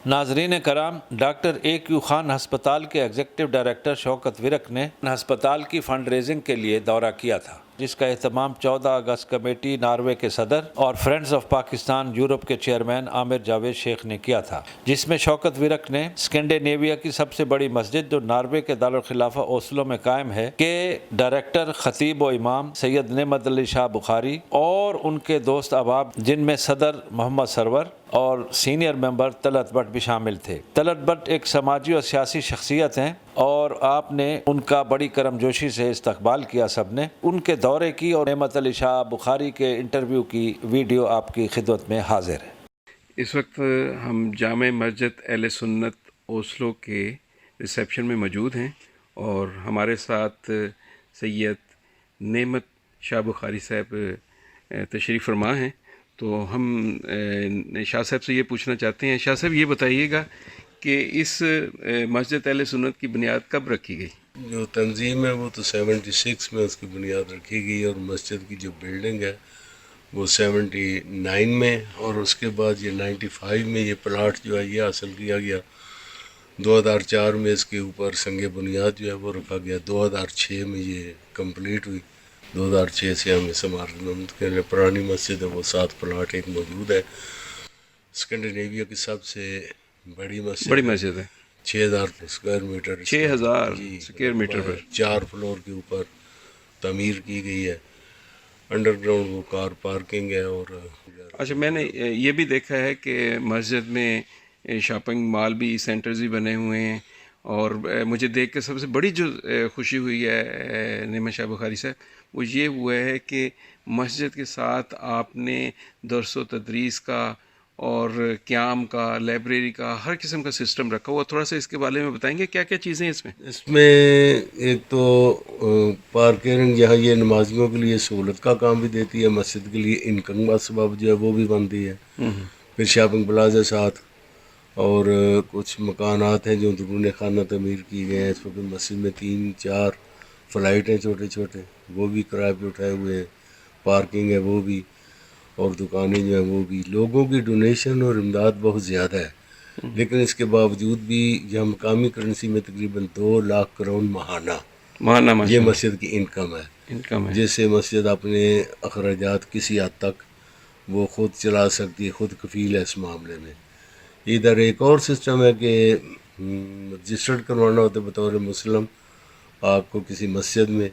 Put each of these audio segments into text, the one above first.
ناظرین کرام، doctor A Q Khan ہسپتال کے ایگزیکٹو ڈائریکٹر شوکت ورک نے ہسپتال کی فنڈ ریزنگ کے لیے دورہ کیا تھا، جس کا اہتمام 14 اگست کمیٹی ناروے کے صدر اور فرینڈز آف پاکستان یورپ کے چیئرمین عامر جاوید شیخ نے کیا تھا، جس میں شوکت ورک نے اسکینڈینیویا کی سب سے بڑی مسجد جو ناروے کے دارالخلافہ اوسلو میں قائم ہے کے ڈائریکٹر، خطیب و امام سید نعمت علی شاہ بخاری اور ان کے دوست احباب، جن میں صدر محمد سرور اور سینئر ممبر طلعت بٹ بھی شامل تھے۔ طلعت بٹ ایک سماجی اور سیاسی شخصیت ہیں اور آپ نے ان کا بڑی کرم جوشی سے استقبال کیا سب نے۔ ان کے دورے کی اور نعمت علی شاہ بخاری کے انٹرویو کی ویڈیو آپ کی خدمت میں حاضر ہے۔ اس وقت ہم جامع مسجد اہل سنت اوسلو کے ریسیپشن میں موجود ہیں اور ہمارے ساتھ سید نعمت شاہ بخاری صاحب تشریف فرما ہیں۔ تو ہم شاہ صاحب سے یہ پوچھنا چاہتے ہیں، شاہ صاحب یہ بتائیے گا کہ اس مسجد اہل سنت کی بنیاد کب رکھی گئی؟ جو تنظیم ہے وہ تو 76 میں اس کی بنیاد رکھی گئی اور مسجد کی جو بلڈنگ ہے وہ 79 میں، اور اس کے بعد یہ 95 میں یہ پلاٹ جو ہے یہ حاصل کیا گیا۔ 2004 میں اس کے اوپر سنگ بنیاد جو ہے وہ رکھا گیا، 2006 میں یہ کمپلیٹ ہوئی۔ 2006 سے ہم اس عمارت میں منتقل۔ پرانی مسجد ہے وہ 7 پلاٹ ایک موجود ہے، اسکینڈینیویا کی سب سے بڑی مسجد ہے 6000 اسکوائر میٹر، 6000 اسکوائر میٹر پر 4 فلور کے اوپر تعمیر کی گئی ہے۔ انڈر گراؤنڈ وہ کار پارکنگ ہے۔ اور اچھا، میں نے یہ بھی دیکھا ہے کہ مسجد میں شاپنگ مال بھی سینٹرز بھی بنے ہوئے ہیں، اور مجھے دیکھ کے سب سے بڑی جو خوشی ہوئی ہے نعمت شاہ بخاری صاحب، وہ یہ ہوا ہے کہ مسجد کے ساتھ آپ نے درس و تدریس کا اور قیام کا، لائبریری کا، ہر قسم کا سسٹم رکھا ہوا۔ تھوڑا سا اس کے بارے میں بتائیں گے کیا کیا چیزیں اس میں؟ اس میں ایک تو پارکنگ، یہاں یہ نمازیوں کے لیے سہولت کا کام بھی دیتی ہے، مسجد کے لیے انکم کا سبب جو ہے وہ بھی بنتی ہے۔ پھر شاپنگ پلازا ساتھ، اور کچھ مکانات ہیں جو اندرون خانہ تعمیر کی گئے ہیں۔ اس وقت مسجد میں 3-4 فلائٹ ہیں چھوٹے چھوٹے، وہ بھی کرائے پہ اٹھائے ہوئے ہیں، پارکنگ ہے وہ بھی، اور دکانیں جو ہیں وہ بھی۔ لوگوں کی ڈونیشن اور امداد بہت زیادہ ہے، لیکن اس کے باوجود بھی یہاں مقامی کرنسی میں تقریباً 2 لاکھ کروڑ ماہانہ یہ مسجد کی انکم ہے، جس سے مسجد اپنے اخراجات کسی حد تک وہ خود چلا سکتی ہے، خود کفیل ہے اس معاملے میں۔ ادھر ایک اور سسٹم ہے کہ رجسٹرڈ کروانا ہوتا ہے بطور مسلم آپ کو کسی مسجد میں،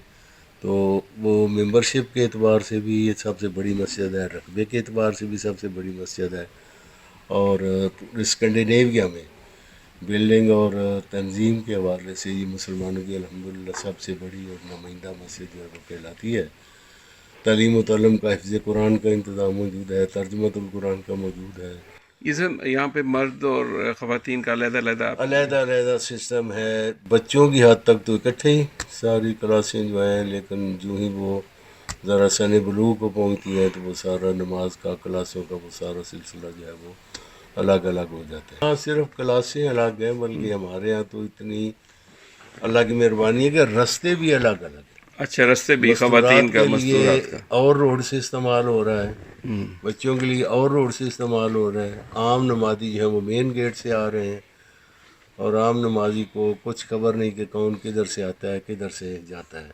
تو وہ ممبرشپ کے اعتبار سے بھی یہ سب سے بڑی مسجد ہے، رقبے کے اعتبار سے بھی سب سے بڑی مسجد ہے، اور اسکینڈینیویا میں بلڈنگ اور تنظیم کے حوالے سے یہ مسلمانوں کی الحمدللہ سب سے بڑی اور نمائندہ مسجد جو ہے وہ کہلاتی ہے۔ تعلیم و تعلم کا، حفظ قرآن کا انتظام موجود ہے، ترجمۃ القرآن کا موجود ہے۔ یہ سب یہاں پہ مرد اور خواتین کا علیحدہ سسٹم ہے۔ بچوں کی حد تک تو اکٹھے ہی ساری کلاسیں جو ہیں، لیکن جو ہی وہ ذرا سن بلوغ کو پہنچتی ہے تو وہ سارا نماز کا، کلاسوں کا وہ سارا سلسلہ جو ہے وہ الگ الگ ہو جاتا ہے۔ ہاں، صرف کلاسیں الگ ہیں، بلکہ ہمارے یہاں تو اتنی اللہ کی مہربانی ہے کہ رستے بھی الگ الگ ہیں۔ اچھا، رستے بھی خواتین کا، مستورات کا اور روڈ سے استعمال ہو رہا ہے، بچوں کے لیے اور روڈ سے استعمال ہو رہا ہے۔ عام نمازی جو ہے وہ مین گیٹ سے آ رہے ہیں، اور عام نمازی کو کچھ خبر نہیں کہ کون کدھر سے آتا ہے کدھر سے جاتا ہے،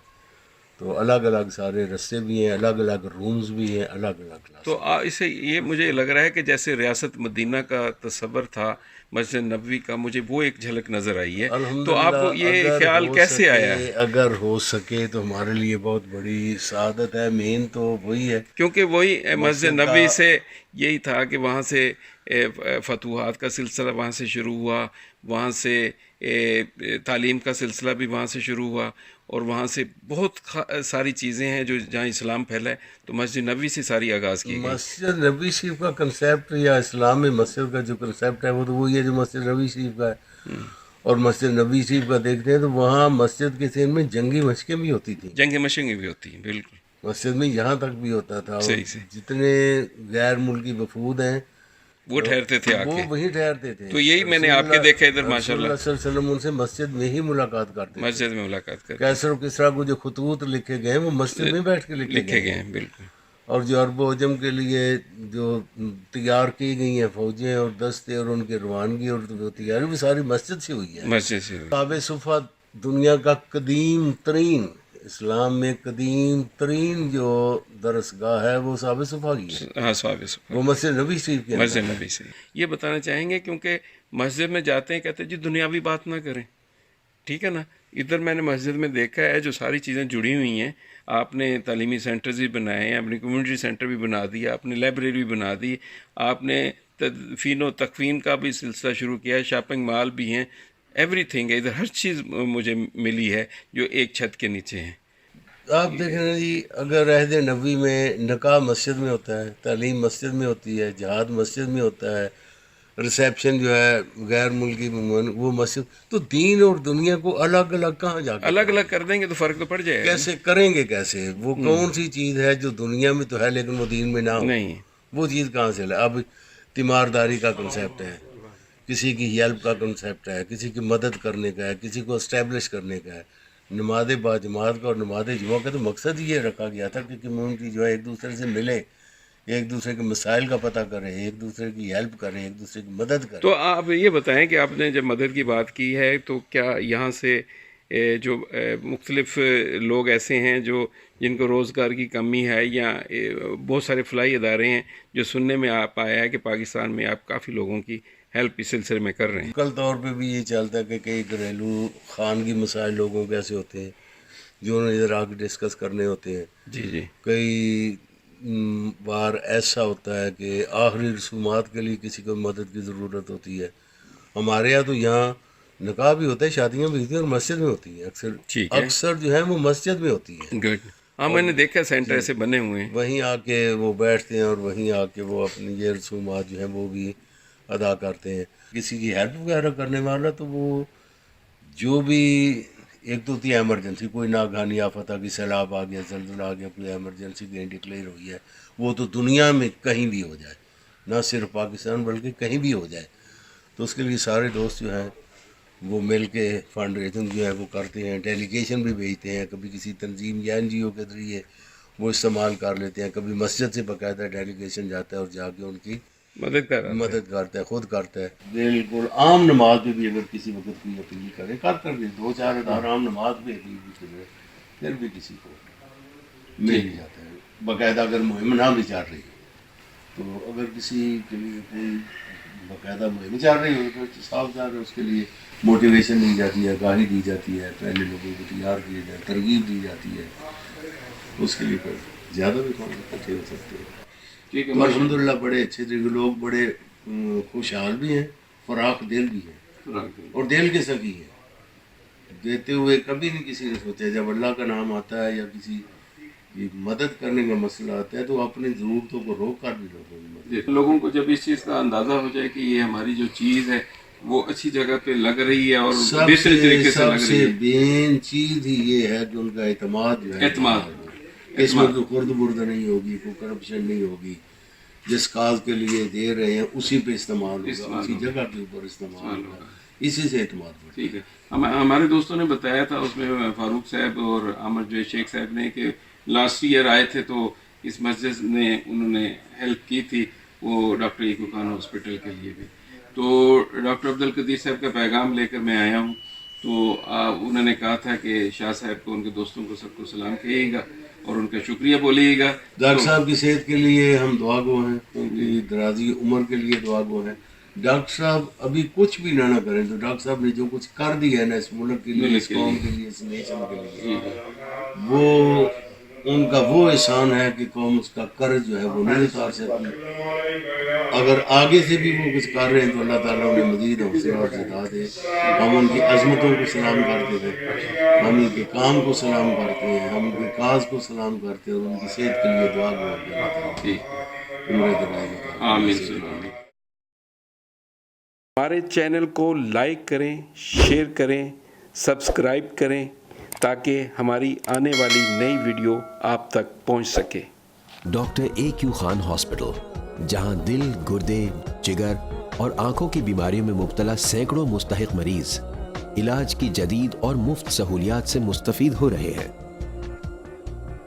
تو الگ الگ سارے رستے بھی ہیں، الگ الگ رومز بھی ہیں، الگ الگ کلاس۔ تو اسے یہ مجھے لگ رہا ہے کہ جیسے ریاست مدینہ کا تصور تھا مسجد نبوی کا، مجھے وہ ایک جھلک نظر آئی ہے۔ تو آپ کو یہ خیال کیسے آیا؟ اگر ہو سکے تو ہمارے لیے بہت بڑی سعادت ہے۔ مین تو وہی ہے، کیونکہ وہی مسجد نبوی سے یہی تھا کہ وہاں سے فتوحات کا سلسلہ وہاں سے شروع ہوا، وہاں سے تعلیم کا سلسلہ بھی وہاں سے شروع ہوا، اور وہاں سے بہت ساری چیزیں ہیں جو جہاں اسلام پھیلا ہے، تو مسجد نبوی سے ساری آغاز کی گئی۔ مسجد نبوی شریف کا کنسیپٹ یا اسلام میں مسجد کا جو کنسیپٹ ہے وہ تو وہی ہے جو مسجد نبوی شریف کا ہے۔ اور مسجد نبوی شریف کا دیکھتے ہیں تو وہاں مسجد کے سین میں جنگی مشقیں بھی ہوتی تھیں، جنگی مشقیں بھی ہوتی ہیں، بالکل مسجد میں یہاں تک بھی ہوتا تھا۔ صحیح سے جتنے غیر ملکی وفود ہیں وہ ٹھہرتے تھے، وہ وہیں ٹھہرتے تھے۔ تو یہی میں نے آپ کے دیکھا ادھر ماشاءاللہ، رسول اللہ صلی اللہ علیہ وسلم ان سے مسجد میں ہی ملاقات کرتے، مسجد میں ملاقات کرتے، کیسر و کسریٰ کو جو خطوط لکھے گئے ہیں وہ مسجد میں بیٹھ کے لکھے گئے ہیں، بالکل۔ اور جو عرب و عجم کے لیے جو تیار کی گئی ہیں فوجیں اور دستے اور ان کی روانگی اور تیاری بھی ساری مسجد سے ہوئی ہے. مسجد سے صحاب صفا دنیا کا قدیم ترین، اسلام میں قدیم ترین جو درسگاہ ہے وہ صحاب صفا کی ہے. ہاں صحابہ صفا وہ مسجد نبی شریف کے مسجد نبی سے. یہ بتانا چاہیں گے کیونکہ مسجد میں جاتے ہیں کہتے ہیں جی دنیاوی بات نہ کریں، ٹھیک ہے نا. ادھر میں نے مسجد میں دیکھا ہے جو ساری چیزیں جڑی ہوئی ہیں. آپ نے تعلیمی سینٹرز بھی بنائے ہیں، اپنی کمیونٹی سینٹر بھی بنا دیا، آپ نے لائبریری بھی بنا دی، آپ نے تدفین و تکفین کا بھی سلسلہ شروع کیا ہے، شاپنگ مال بھی ہیں، ایوری تھنگ ہے ادھر. ہر چیز مجھے ملی ہے جو ایک چھت کے نیچے ہیں. آپ دیکھیں نا جی، اگر عہد نبوی میں نکاح مسجد میں ہوتا ہے، تعلیم مسجد میں ہوتی ہے، جہاد مسجد میں ہوتا ہے، ریسیپشن جو ہے غیر ملکی وہ مسجد، تو دین اور دنیا کو الگ الگ کہاں جا کے الگ الگ کر دیں گے تو فرق تو پڑ جائے گا. کیسے کریں گے؟ کیسے؟ وہ کون سی چیز ہے جو دنیا میں تو ہے لیکن وہ دین میں نہ ہو؟ نہیں. وہ چیز کہاں سے لائے؟ اب تیمارداری کا کنسیپٹ ہے، کسی کی ہیلپ کا کنسیپٹ ہے، کسی کی مدد کرنے کا ہے، کسی کو اسٹیبلش کرنے کا ہے. نماز باجماعت کا اور نماز جمعہ کا تو مقصد یہ رکھا گیا تھا کہ کمیونٹی جو ہے ایک دوسرے سے ملے، ایک دوسرے کے مسائل کا پتہ کرے، ایک دوسرے کی ہیلپ کرے، ایک دوسرے کی مدد کرے. تو آپ یہ بتائیں کہ آپ نے جب مدد کی بات کی ہے تو کیا یہاں سے جو مختلف لوگ ایسے ہیں جو جن کو روزگار کی کمی ہے، یا بہت سارے فلاحی ادارے ہیں جو سننے میں آپ آیا ہے کہ پاکستان میں آپ کافی لوگوں کی ہیلپ اس سلسلے میں کر رہے ہیں؟ کل طور پہ بھی یہ چلتا ہے کہ کئی گھریلو خانگی مسائل لوگوں کے ایسے ہوتے ہیں جو انہیں ادھر آ کے ڈسکس کرنے ہوتے ہیں. جی جی. کئی بار ایسا ہوتا ہے کہ آخری رسومات کے لیے کسی کو مدد کی ضرورت ہوتی ہے. ہمارے یہاں تو یہاں نکاح بھی ہوتا ہے، شادیاں بھی ہوتی ہیں اور مسجد میں ہوتی ہیں. اکثر جو ہے وہ مسجد میں ہوتی ہیں. گڈ. ہاں میں نے دیکھا سینٹر ایسے بنے ہوئے ہیں. وہیں آ کے وہ بیٹھتے ہیں اور وہیں آ کے وہ اپنی یہ رسومات جو ہیں وہ بھی ادا کرتے ہیں. کسی کی ہیلپ وغیرہ کرنے والا تو وہ جو بھی ایک تو ہوتی ہے ایمرجنسی، کوئی ناگہانی آفت آ گئی، سیلاب آ گیا، زلزلہ آ گیا، کوئی ایمرجنسی کہیں ڈکلیئر ہوئی ہے، وہ تو دنیا میں کہیں بھی ہو جائے، نہ صرف پاکستان بلکہ کہیں بھی ہو جائے، تو اس کے لیے سارے دوست جو ہیں وہ مل کے فنڈ ریزنگ جو ہے وہ کرتے ہیں. ڈیلیگیشن بھی بھیجتے ہیں، کبھی کسی تنظیم یا این جی او کے ذریعے وہ استعمال کر لیتے ہیں، کبھی مسجد سے باقاعدہ ڈیلیگیشن جاتا ہے اور جا کے ان کی مدد کرتا ہے، خود کرتا ہے. بالکل عام نماز میں بھی اگر کسی وقت کی اپیل کرے کر دیں، 2-4 عام نماز میں اپیل بھی کرے، پھر بھی کسی کو مل ہی جاتا ہے. باقاعدہ اگر مہم نہ بھی چل رہی تو اگر کسی کے لیے کوئی باقاعدہ مہم چل رہی ہو تو صاف ظاہر ہے اس کے لیے موٹیویشن دی جاتی ہے، آگاہی دی جاتی ہے، پہلے لوگوں کو تیار کیا جائے، ترغیب دی جاتی ہے. اس کے لیے پھر زیادہ بھی کام اکٹھے ہو سکتے ہیں. تو الحمدللہ بڑے اچھے لوگ، بڑے خوشحال بھی ہیں، فراخ دل بھی ہیں، اور دل کے سکی ہیں. دیتے ہوئے کبھی نہیں کسی نے سوچا. جب اللہ کا نام آتا ہے یا کسی کی مدد کرنے کا مسئلہ آتا ہے تو اپنی ضرورتوں کو روک کر بھی لوگوں کو جب اس چیز کا اندازہ ہو جائے کہ یہ ہماری جو چیز ہے وہ اچھی جگہ پہ لگ رہی ہے اور بہتر طریقے سے لگ رہی ہے. سب سے مین چیز ہی یہ ہے کہ ان کا اعتماد جو ہے، اعتماد، اس میں کوئی خرد برد نہیں ہوگی، کوئی کرپشن نہیں ہوگی. جس کاز کے لیے دے رہے ہیں اسی پہ استعمال ہوگا، اسی جگہ کے اوپر استعمال ہوگا، اسی سے اعتماد ہوگا. ٹھیک ہے. ہمارے دوستوں نے بتایا تھا اس میں فاروق صاحب اور احمد جو شیخ صاحب نے کہ لاسٹ ایئر آئے تھے تو اس مسجد میں انہوں نے ہیلپ کی تھی وہ ڈاکٹر ایکو خان ہاسپٹل کے لیے بھی. تو ڈاکٹر عبدالقدیر صاحب کا پیغام لے کر میں آیا ہوں. تو انہوں نے کہا تھا کہ شاہ صاحب کو، ان کے دوستوں کو، سب کو سلام کہیے گا اور ان کا شکریہ بولیے گا. ڈاکٹر صاحب کی صحت کے لیے ہم دعا گو ہیں، ان کی درازی عمر کے لیے دعا گو ہیں. ڈاکٹر صاحب ابھی کچھ بھی نہ کریں تو ڈاکٹر صاحب نے جو کچھ کر دیا ہے نا اس ملک کے لیے، اس قوم کے لیے، اس نیشن کے لیے، وہ ان کا وہ احسان ہے کہ قوم اس کا قرض جو ہے وہ نہیں اتار سکتی. اگر آگے سے بھی وہ کچھ کر رہے ہیں تو اللہ تعالیٰ انہیں مزید حوصلہ اور زیادہ دے. ہم ان کی عظمتوں کو سلام کرتے ہیں، ہم ان کے کام کو سلام کرتے ہیں، ہم ان کے کاز کو سلام کرتے ہیں اور ان کی صحت کے لیے دعا کرتے ہیں. آمین. ہمارے چینل کو لائک کریں، شیئر کریں، سبسکرائب کریں تاکہ ہماری آنے والی نئی ویڈیو آپ تک پہنچ سکے. Doctor A Q Khan hospital, جہاں دل، گردے، جگر اور آنکھوں کی بیماریوں میں مبتلا سینکڑوں مستحق مریض علاج کی جدید اور مفت سہولیات سے مستفید ہو رہے ہیں.